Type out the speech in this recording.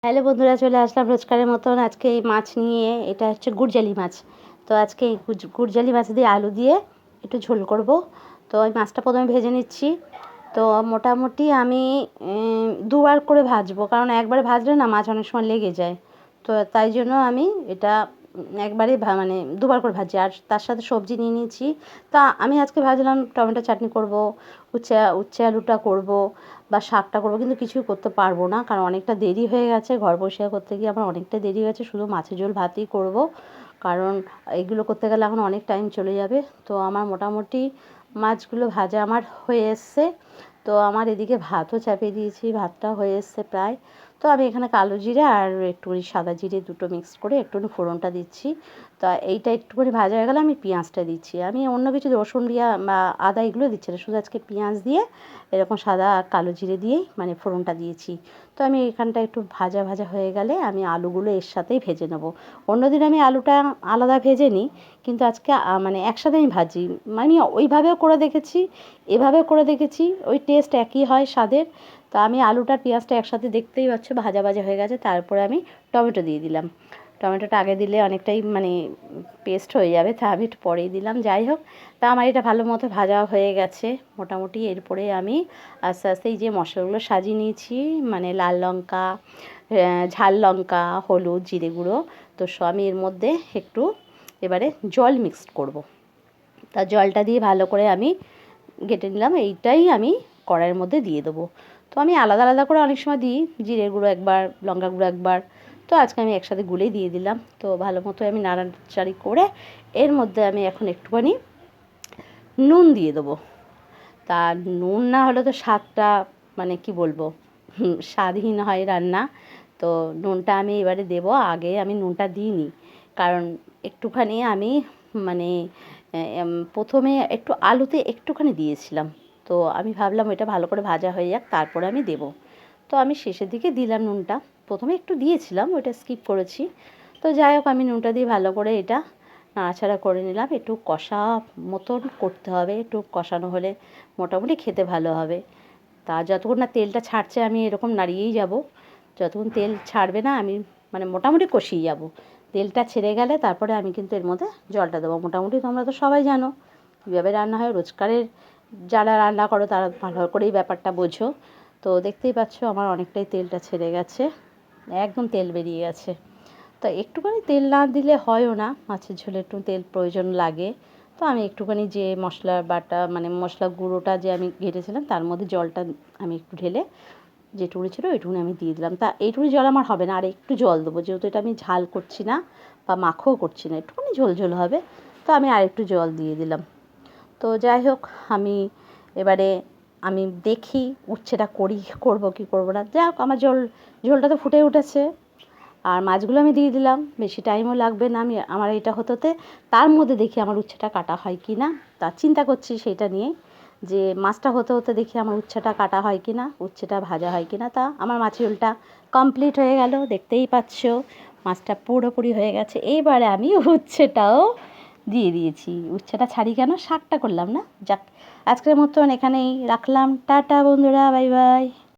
Hello বন্ধুরা, চলে আসলাম রোজকারের মতন আজকে এই মাছ নিয়ে। এটা হচ্ছে গুড়জালি মাছ। তো আজকে এই গুড়জালি মাছ দিয়ে আলু দিয়ে একটু ঝোল করব। তো ওই মাছটা প্রথমে ভেজে নিচ্ছি। তো মোটামুটি আমি দুবার করে ভাজবো, কারণ একবারে ভাজলে না মাছ অনেক সময় লেগে যায়। তো তাই জন্য আমি এটা একবারে মানে দুবার করে ভাজি। আর তার সাথে সবজি নিয়ে নিয়েছি। তা আমি আজকে ভাবছিলাম টমেটো চাটনি করব, উচ্ছে আলুটা করব বা শাকটা করবো, কিন্তু কিছুই করতে পারবো না, কারণ অনেকটা দেরি হয়ে গেছে। ঘর পরিষ্কার করতে গিয়ে আমার অনেকটা দেরি হয়েছে। শুধু মাছের ঝোল ভাতই করব, কারণ এগুলো করতে গেলে এখন অনেক টাইম চলে যাবে। তো আমার মোটামুটি মাছগুলো ভাজা আমার হয়ে এসছে। তো আমার এদিকে ভাতও চাপিয়ে দিয়েছি, ভাতটা হয়ে এসছে প্রায়। তো আমি এখানে কালো জিরে আর একটুখানি সাদা জিরে দুটো মিক্সড করে একটুখানি ফোড়নটা দিচ্ছি। তা এইটা একটুখানি ভাজা হয়ে গেলে আমি পেঁয়াজটা দিচ্ছি। আমি অন্য কিছু রসুন বা আদা এগুলো দিচ্ছি না, শুধু আজকে পেঁয়াজ দিয়ে এরকম সাদা আর কালো জিরে দিয়েই মানে ফোড়নটা দিয়েছি। তো আমি এখানটা একটু ভাজা ভাজা হয়ে গেলে আমি আলুগুলো এর সাথেই ভেজে নেব। অন্যদিন আমি আলুটা আলাদা ভেজে নিই, কিন্তু আজকে মানে একসাথে আমি ভাজি। আমি ওইভাবেও করে দেখেছি, এভাবেও করে দেখেছি, ওই টেস্ট একই হয় স্বাদের। তো আমি আলুটার পেঁয়াজটা একসাথে, দেখতেই পাচ্ছ ভাজা ভাজা হয়ে গেছে। তারপরে আমি টমেটো দিয়ে দিলাম। টমেটোটা আগে দিলে অনেকটাই মানে পেস্ট হয়ে যাবে, তা আমি একটু পরেই দিলাম। যাই হোক, তা আমার এটা ভালো মতো ভাজা হয়ে গেছে মোটামুটি। এরপরে আমি আস্তে আস্তে এই যে মশলাগুলো সাজিয়ে নিয়েছি, মানে লাল লঙ্কা, ঝাল লঙ্কা, হলুদ, জিরে গুঁড়ো, তো আমি এর মধ্যে একটু এবারে জল মিক্সড করব। তা জলটা দিয়ে ভালো করে আমি ঘেটে নিলাম। এইটাই আমি কড়াইয়ের মধ্যে দিয়ে দেবো। তো আমি আলাদা আলাদা করে অনেক সময় দিই, জিরে গুঁড়ো একবার, লঙ্কা গুঁড়ো একবার। তো আজকে আমি একসাথে গুলেই দিয়ে দিলাম। তো ভালো মতো আমি নাড়াচাড়ি করে এর মধ্যে আমি এখন একটুখানি নুন দিয়ে দেবো। তা নুন না হলে তো স্বাদটা মানে কি বলবো, স্বাদহীন হয় রান্না। তো নুনটা আমি এবারে দেবো। আগে আমি নুনটা দিইনি, কারণ একটুখানি আমি মানে প্রথমে একটু আলুতে একটুখানি দিয়েছিলাম। তো আমি ভাবলাম এটা ভালো করে ভাজা হয়ে যাক, তারপরে আমি দেবো। তো আমি শেষের দিকে দিলাম নুনটা। প্রথমে একটু দিয়েছিলাম, ওইটা স্কিপ করেছি। তো যাই হোক, আমি নুনটা দিয়ে ভালো করে এটা নাড়াচাড়া করে নিলাম। একটু কষা মতন করতে হবে, একটু কষানো হলে মোটামুটি খেতে ভালো হবে। তা যতক্ষণ না তেলটা ছাড়ছে আমি এরকম নাড়িয়েই যাব। যতক্ষণ তেল ছাড়বে না আমি মানে মোটামুটি কষিয়ে যাব। তেলটা ছেড়ে গেলে তারপরে আমি কিন্তু এর মধ্যে জলটা দেবো। মোটামুটি তোমরা তো সবাই জানো কীভাবে রান্না হয়, রোজকারের যারা রান্না করো তারা ভালো করেই ব্যাপারটা বোঝো। তো দেখতেই পাচ্ছ আমার অনেকটাই তেলটা ছেড়ে গেছে, একদম তেল বেরিয়ে গেছে। তো একটুখানি তেল না দিলে হয়ও না, মাছের ঝোলে একটু তেল প্রয়োজন লাগে। তো আমি একটুখানি যে মশলা বাটা মানে মশলা গুঁড়োটা যে আমি ঘেটেছিলাম তার মধ্যে জলটা আমি একটু ঢেলে, যেটুকুনি ছিল ওইটুকুনি আমি দিয়ে দিলাম। তা এইটুকুনি জল আমার হবে না, আর একটু জল দেবো, যেহেতু এটা আমি ঝাল করছি না বা মাখও করছি না, একটুখানি ঝোল ঝোল হবে। তো আমি আর একটু জল দিয়ে দিলাম। তো যাই হোক, আমি এবারে আমি দেখি উচ্ছেটা করবো কি করবো না। যাই হোক, আমার ঝোলটা তো ফুটে উঠেছে, আর মাছগুলো আমি দিয়ে দিলাম। বেশি টাইমও লাগবে না, আমার এটা হতে তার মধ্যে দেখি আমার উচ্ছেটা কাটা হয় কি না। তা চিন্তা করছি সেইটা নিয়ে, যে মাছটা হতে দেখি আমার উচ্ছেটা কাটা হয় কি না, উচ্ছেটা ভাজা হয় কি না। তা আমার মাছের ঝোলটা কমপ্লিট হয়ে গেল, দেখতেই পাচ্ছ মাছটা পুরোপুরি হয়ে গেছে। এইবারে আমি উচ্ছেটাও দিয়ে দিয়েছি। উচ্ছেটা ছাড়ি কেন, শাকটা করলাম না। যাক, আজকের মতন এখানেই রাখলাম। টাটা বন্ধুরা, বাই বাই।